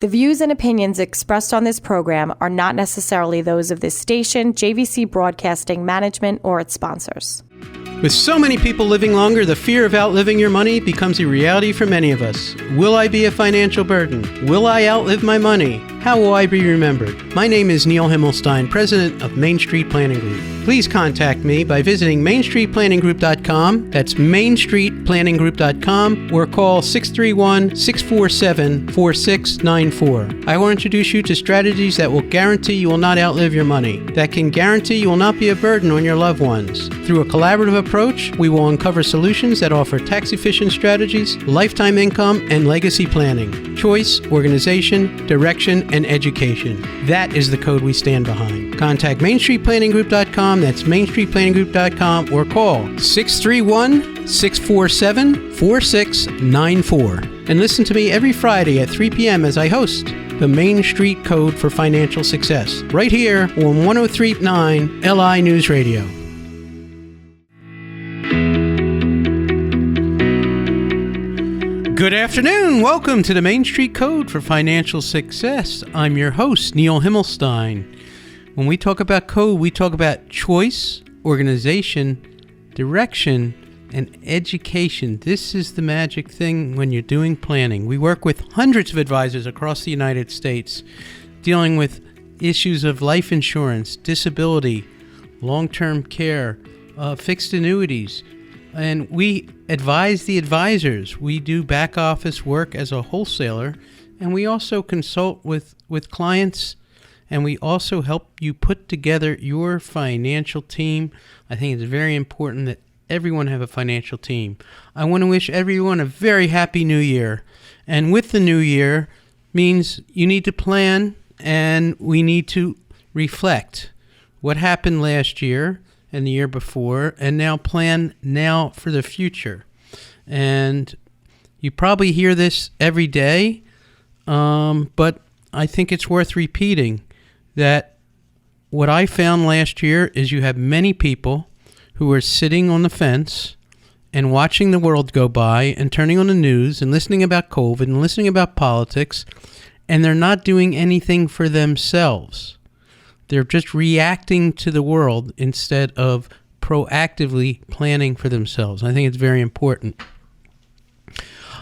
The views and opinions expressed on this program are not necessarily those of this station, JVC Broadcasting Management, or its sponsors. With so many people living longer, the fear of outliving your money becomes a reality for many of us. Will I be a financial burden? Will I outlive my money? How will I be remembered? My name is Neil Himmelstein, president of Main Street Planning Group. Please contact me by visiting mainstreetplanninggroup.com. That's mainstreetplanninggroup.com, or call 631-647-4694. I will introduce you to strategies that will guarantee you will not outlive your money, that can guarantee you will not be a burden on your loved ones. Through a collaborative approach, we will uncover solutions that offer tax-efficient strategies, lifetime income, and legacy planning, choice, organization, direction, and education. That is the code we stand behind. Contact mainstreetplanninggroup.com. That's mainstreetplanninggroup.com, or call 631-647-4694. And listen to me every Friday at 3 p.m. as I host the Main Street Code for Financial Success, right here on 103.9 LI News Radio. Good afternoon. Welcome to the Main Street Code for Financial Success. I'm your host, Neil Himmelstein. When we talk about code, we talk about choice, organization, direction, and education. This is the magic thing when you're doing planning. We work with hundreds of advisors across the United States dealing with issues of life insurance, disability, long-term care, fixed annuities. And we advise the advisors. We do back office work as a wholesaler, and we also consult with clients, and we also help you put together your financial team. I think it's very important that everyone have a financial team. I want to wish everyone a very happy new year. And with the new year means you need to plan, and we need to reflect what happened last year and the year before, and now plan now for the future. And you probably hear this every day, but I think it's worth repeating that what I found last year is you have many people who are sitting on the fence and watching the world go by and turning on the news and listening about COVID and listening about politics, and they're not doing anything for themselves. They're just reacting to the world instead of proactively planning for themselves. I think it's very important.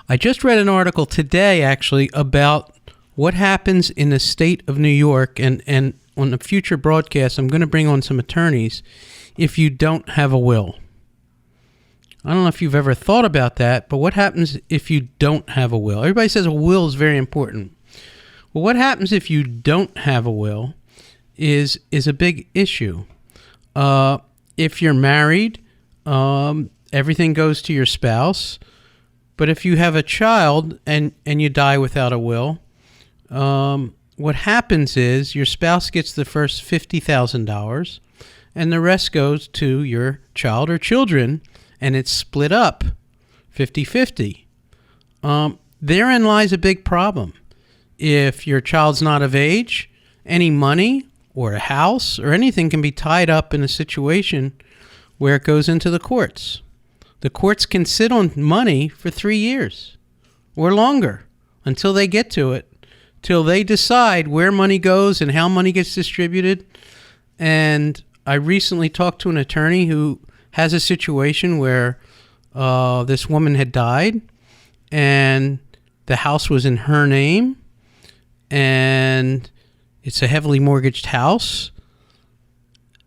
I just read an article today, actually, about what happens in the state of New York, and on a future broadcast, I'm going to bring on some attorneys, if you don't have a will. I don't know if you've ever thought about that, but what happens if you don't have a will? Everybody says a will is very important. Well, what happens if you don't have a will is a big issue. If you're married, everything goes to your spouse. But if you have a child and you die without a will, what happens is your spouse gets the first $50,000 and the rest goes to your child or children, and it's split up 50-50. Therein lies a big problem. If your child's not of age, any money or a house or anything can be tied up in a situation where it goes into the courts. The courts can sit on money for 3 years or longer until they get to it, till they decide where money goes and how money gets distributed. And I recently talked to an attorney who has a situation where this woman had died and the house was in her name, and it's a heavily mortgaged house,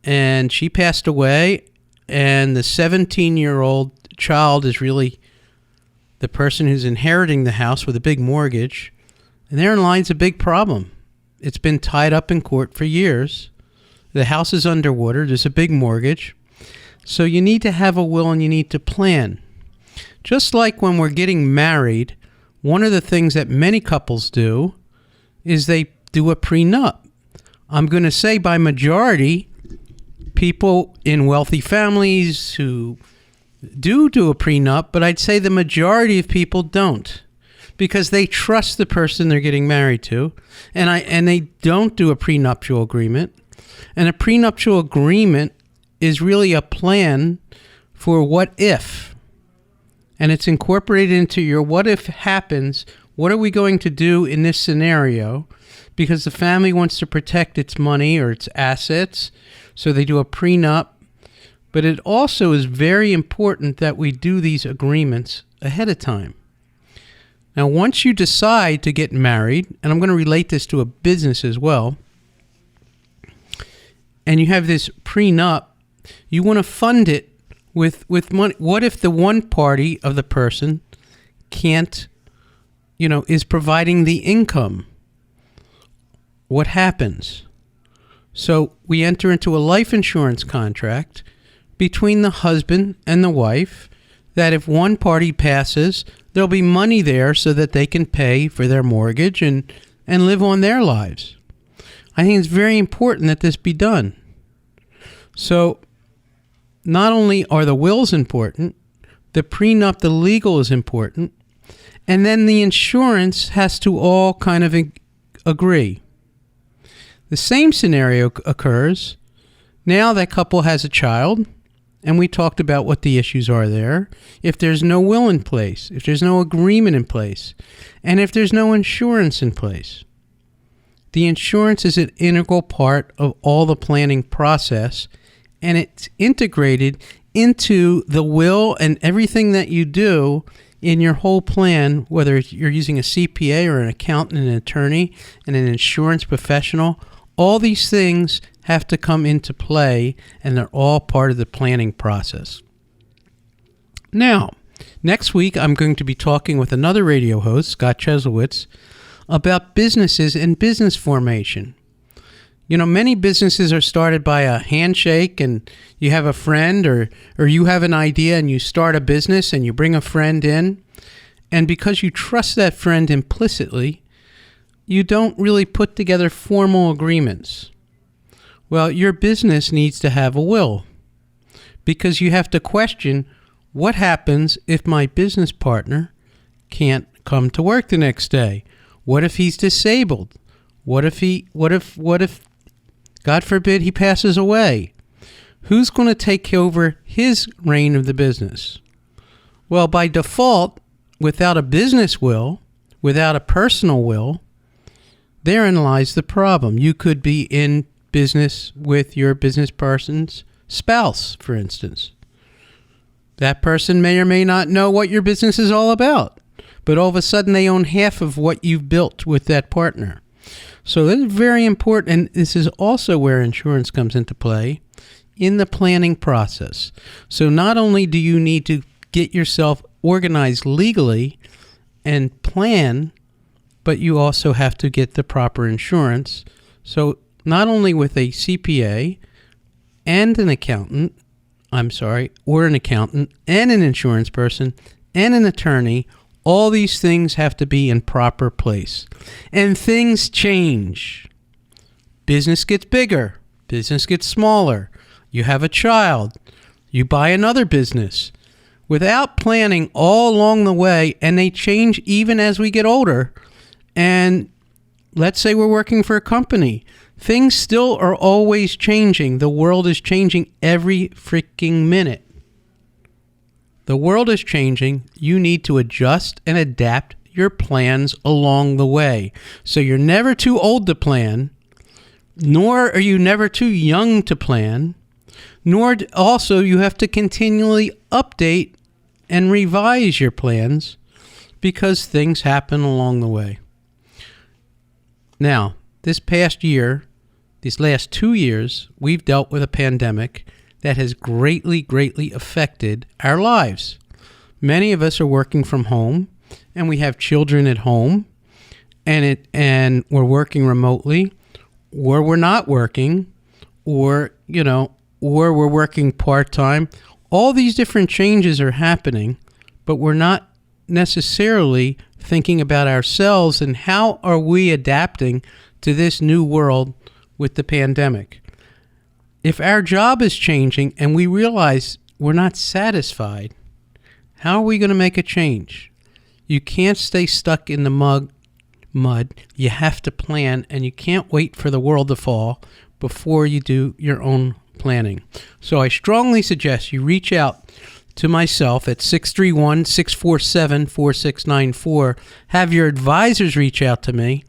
and she passed away, and the 17-year-old child is really the person who's inheriting the house with a big mortgage, and therein lies a big problem. It's been tied up in court for years. The house is underwater. There's a big mortgage. So you need to have a will and you need to plan. Just like when we're getting married, one of the things that many couples do is they do a prenup. I'm going to say by majority, people in wealthy families who do a prenup, but I'd say the majority of people don't, because they trust the person they're getting married to, and they don't do a prenuptial agreement. And a prenuptial agreement is really a plan for what if. And it's incorporated into your what if happens, What are we going to do in this scenario? Because the family wants to protect its money or its assets, so they do a prenup. But it also is very important that we do these agreements ahead of time. Now, once you decide to get married, and I'm going to relate this to a business as well, and you have this prenup, you want to fund it with money. What if the one party of the person can't, is providing the income? What happens? So we enter into a life insurance contract between the husband and the wife that if one party passes, there'll be money there so that they can pay for their mortgage and live on their lives. I think it's very important that this be done. So not only are the wills important, the prenup, the legal is important, and then the insurance has to all kind of agree. The same scenario occurs. Now that couple has a child, and we talked about what the issues are there. If there's no will in place, if there's no agreement in place, and if there's no insurance in place. The insurance is an integral part of all the planning process, and it's integrated into the will and everything that you do in your whole plan, whether you're using a CPA or an accountant, an attorney, and an insurance professional. All these things have to come into play, and they're all part of the planning process. Now, next week, I'm going to be talking with another radio host, Scott Cheslowitz, about businesses and business formation. Many businesses are started by a handshake, and you have a friend or you have an idea and you start a business and you bring a friend in. And because you trust that friend implicitly, you don't really put together formal agreements. Well, your business needs to have a will, because you have to question what happens if my business partner can't come to work the next day. What if he's disabled? What if, God forbid, he passes away? Who's going to take over his reign of the business? Well, by default, without a business will, without a personal will, therein lies the problem. You could be in business with your business person's spouse, for instance. That person may or may not know what your business is all about, but all of a sudden they own half of what you've built with that partner. So that's very important, and this is also where insurance comes into play in the planning process. So not only do you need to get yourself organized legally and plan, but you also have to get the proper insurance. So not only with a CPA and an accountant, or an accountant and an insurance person and an attorney, all these things have to be in proper place. And things change. Business gets bigger. Business gets smaller. You have a child. You buy another business. Without planning all along the way, and they change even as we get older, and let's say we're working for a company, things still are always changing. The world is changing every freaking minute. The world is changing. You need to adjust and adapt your plans along the way. So you're never too old to plan, nor are you never too young to plan, nor also you have to continually update and revise your plans because things happen along the way. Now, this past year, these last 2 years, we've dealt with a pandemic that has greatly, greatly affected our lives. Many of us are working from home, and we have children at home, and we're working remotely, or we're not working, or we're working part-time. All these different changes are happening, but we're not necessarily thinking about ourselves and how are we adapting to this new world with the pandemic. If our job is changing and we realize we're not satisfied, how are we going to make a change? You can't stay stuck in the mud. You have to plan, and you can't wait for the world to fall before you do your own planning. So I strongly suggest you reach out to myself at 631-647-4694. Have your advisors reach out to me,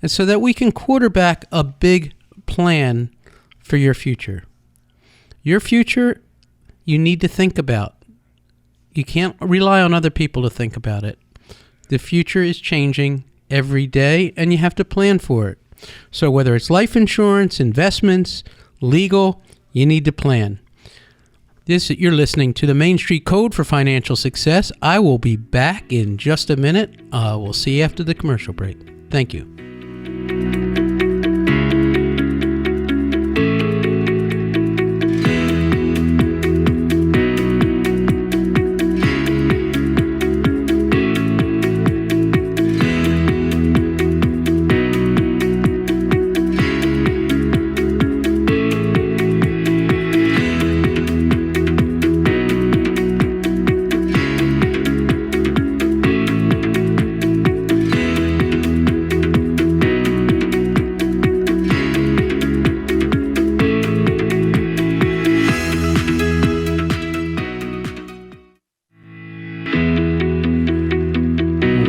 and so that we can quarterback a big plan for your future. Your future, you need to think about. You can't rely on other people to think about it. The future is changing every day, and you have to plan for it. So whether it's life insurance, investments, legal, you need to plan. You're listening to the Main Street Code for Financial Success. I will be back in just a minute. We'll see you after the commercial break. Thank you.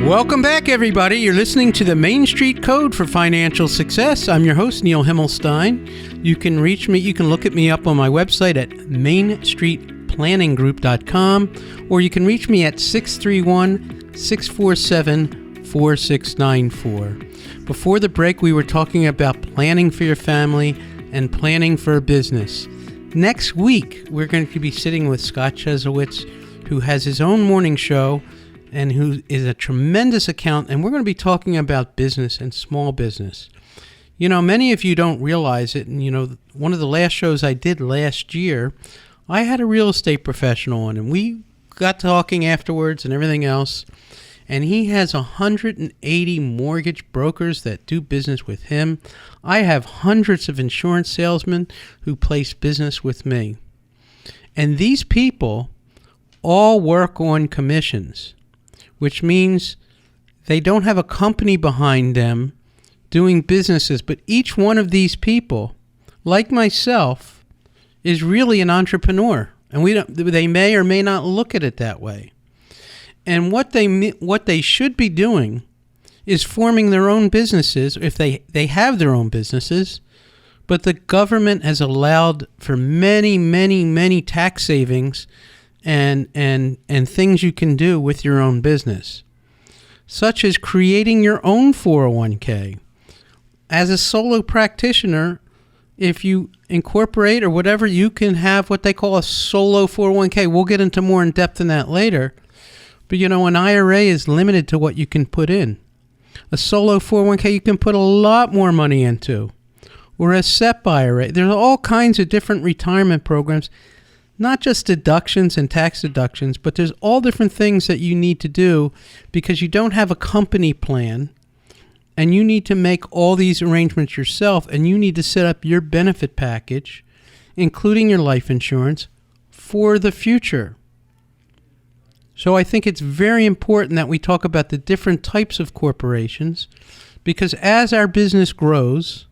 Welcome back, everybody. You're listening to the Main Street Code for Financial Success. I'm your host, Neil Himmelstein. You can reach me. You can look at me up on my website at mainstreetplanninggroup.com, or you can reach me at 631-647-4694. Before the break, we were talking about planning for your family and planning for a business. Next week, we're going to be sitting with Scott Chesowitz, who has his own morning show and who is a tremendous accountant, and we're going to be talking about business and small business. You know, many of you don't realize it, and you know, one of the last shows I did last year, I had a real estate professional on, and we got talking afterwards and everything else, and he has 180 mortgage brokers that do business with him. I have hundreds of insurance salesmen who place business with me. And these people all work on commissions, which means they don't have a company behind them doing businesses. But each one of these people, like myself, is really an entrepreneur. And they may or may not look at it that way. And what they should be doing is forming their own businesses, if they have their own businesses. But the government has allowed for many, many, many tax savings and things you can do with your own business, such as creating your own 401k. As a solo practitioner, if you incorporate or whatever, you can have what they call a solo 401k. We'll get into more in depth in that later. But you know, an IRA is limited to what you can put in. A solo 401k you can put a lot more money into. Or a SEP IRA. There's all kinds of different retirement programs. Not just deductions and tax deductions, but there's all different things that you need to do because you don't have a company plan, and you need to make all these arrangements yourself, and you need to set up your benefit package, including your life insurance, for the future. So I think it's very important that we talk about the different types of corporations, because as our business grows,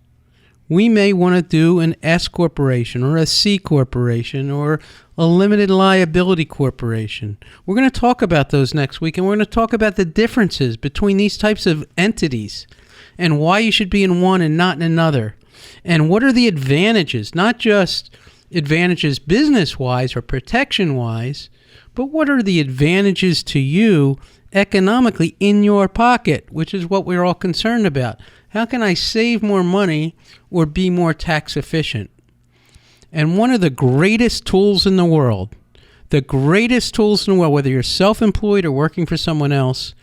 we may want to do an S corporation or a C corporation or a limited liability corporation. We're going to talk about those next week, and we're going to talk about the differences between these types of entities and why you should be in one and not in another. And what are the advantages, not just advantages business-wise or protection-wise, but what are the advantages to you economically in your pocket, which is what we're all concerned about. How can I save more money or be more tax efficient? And one of the greatest tools in the world, whether you're self-employed or working for someone else,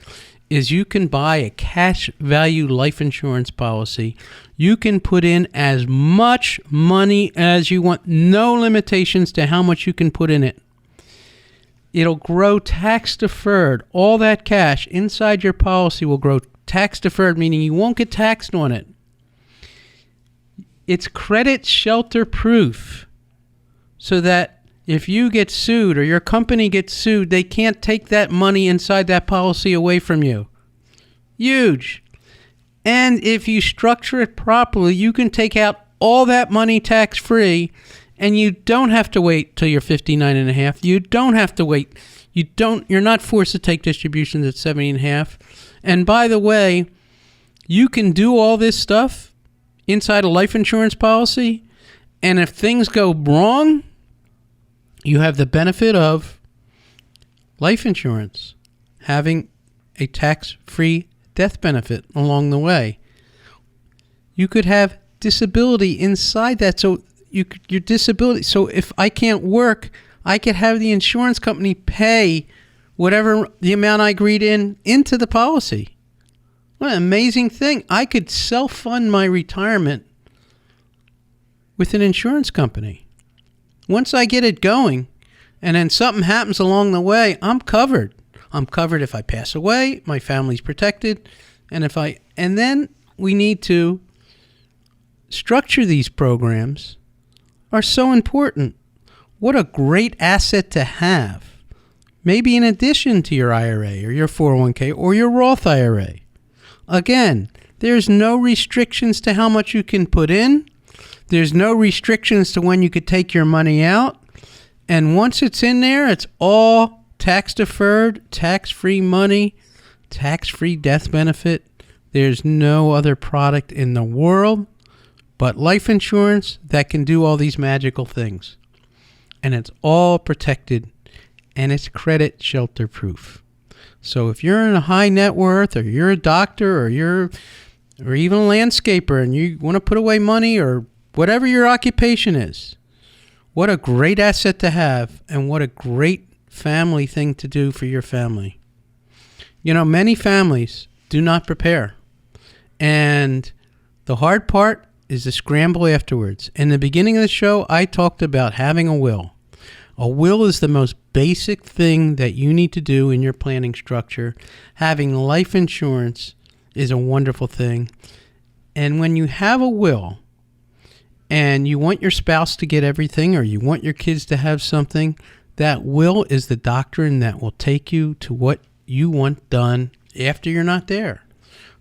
is you can buy a cash value life insurance policy. You can put in as much money as you want, no limitations to how much you can put in it. It'll grow tax deferred. All that cash inside your policy will grow tax deferred, meaning you won't get taxed on it. It's credit shelter proof, so that if you get sued or your company gets sued, they can't take that money inside that policy away from you. Huge. And if you structure it properly, you can take out all that money tax-free And you don't have to wait till you're 59 and a half. You don't have to wait. You're not forced to take distributions at 70 and a half. And by the way, you can do all this stuff inside a life insurance policy. And if things go wrong, you have the benefit of life insurance having a tax-free death benefit along the way. You could have disability inside that. So your disability. So if I can't work, I could have the insurance company pay whatever the amount I agreed into the policy. What an amazing thing. I could self-fund my retirement with an insurance company. Once I get it going and then something happens along the way, I'm covered. I'm covered if I pass away, my family's protected, and then we need to structure these programs are so important. What a great asset to have. Maybe in addition to your IRA or your 401k or your Roth IRA. Again, there's no restrictions to how much you can put in. There's no restrictions to when you could take your money out. And once it's in there, it's all tax deferred, tax-free money, tax-free death benefit. There's no other product in the world but life insurance that can do all these magical things. And it's all protected and it's credit shelter proof. So if you're in a high net worth or you're a doctor or even a landscaper and you want to put away money or whatever your occupation is, what a great asset to have and what a great family thing to do for your family. You know, many families do not prepare. And the hard part is the scramble afterwards. In the beginning of the show, I talked about having a will. A will is the most basic thing that you need to do in your planning structure. Having life insurance is a wonderful thing. And when you have a will and you want your spouse to get everything or you want your kids to have something, that will is the doctrine that will take you to what you want done after you're not there.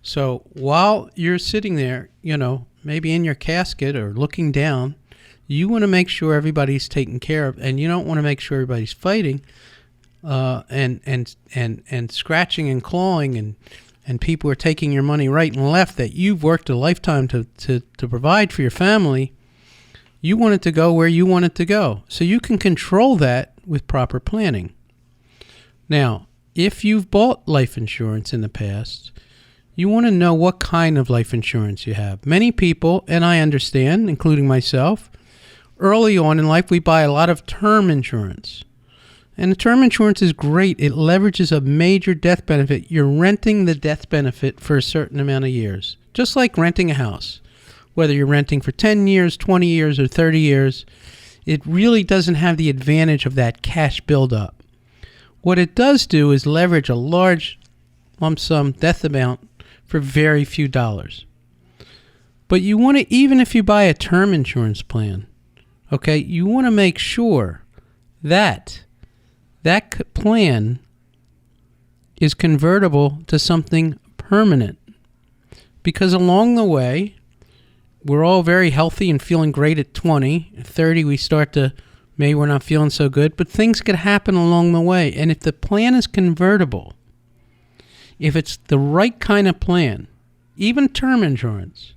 So while you're sitting there, maybe in your casket or looking down, you want to make sure everybody's taken care of, and you don't want to make sure everybody's fighting and scratching and clawing and people are taking your money right and left that you've worked a lifetime to provide for your family. You want it to go where you want it to go. So you can control that with proper planning. Now, if you've bought life insurance in the past, you want to know what kind of life insurance you have. Many people, and I understand, including myself, early on in life we buy a lot of term insurance. And the term insurance is great. It leverages a major death benefit. You're renting the death benefit for a certain amount of years, just like renting a house. Whether you're renting for 10 years, 20 years, or 30 years, it really doesn't have the advantage of that cash buildup. What it does do is leverage a large lump sum death amount for very few dollars. But you want to, even if you buy a term insurance plan, okay, you want to make sure that that plan is convertible to something permanent. Because along the way, we're all very healthy and feeling great at 20. At 30, we start to, maybe we're not feeling so good, but things could happen along the way. And if the plan is convertible, if it's the right kind of plan, even term insurance,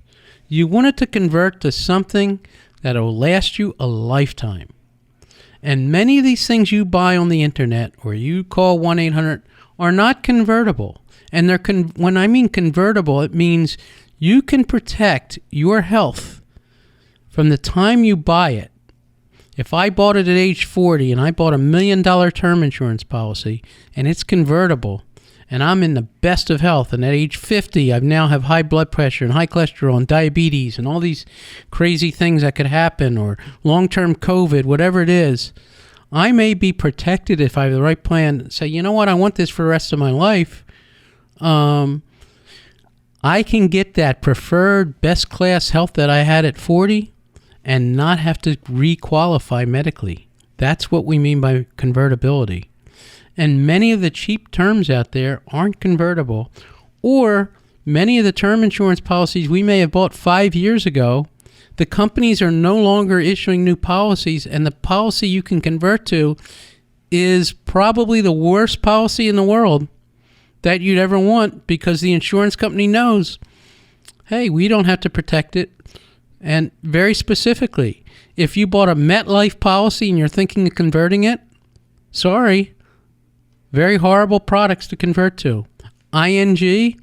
you want it to convert to something that will last you a lifetime. And many of these things you buy on the internet or you call 1-800 are not convertible. And they're when I mean convertible, it means you can protect your health from the time you buy it. If I bought it at age 40 and I bought $1 million term insurance policy and it's convertible, and I'm in the best of health, and at age 50, I now have high blood pressure and high cholesterol and diabetes and all these crazy things that could happen, or long-term COVID, whatever it is, I may be protected if I have the right plan. Say, you know what, I want this for the rest of my life. I can get that preferred best class health that I had at 40 and not have to re-qualify medically. That's what we mean by convertibility. And many of the cheap terms out there aren't convertible, or many of the term insurance policies we may have bought 5 years ago The companies are no longer issuing new policies, and the policy you can convert to is probably the worst policy in the world that you'd ever want, because the insurance company knows, hey, we don't have to protect it. And very specifically, if you bought a MetLife policy and you're thinking of converting it, sorry, very horrible products to convert to. ING,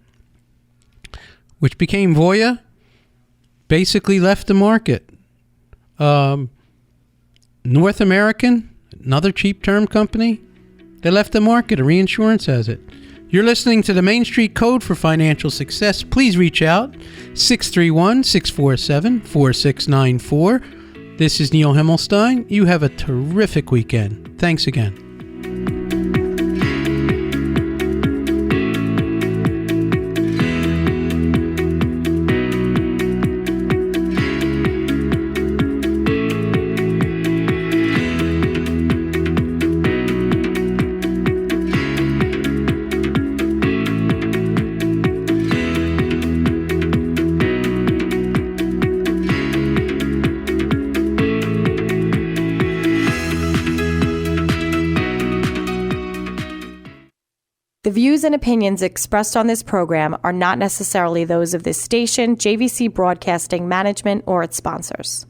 which became Voya, basically left the market. North American, another cheap term company, they left the market. A reinsurance has it. You're listening to the Main Street Code for Financial Success. Please reach out, 631-647-4694. This is Neil Himmelstein. You have a terrific weekend. Thanks again. The views and opinions expressed on this program are not necessarily those of this station, JVC Broadcasting Management, or its sponsors.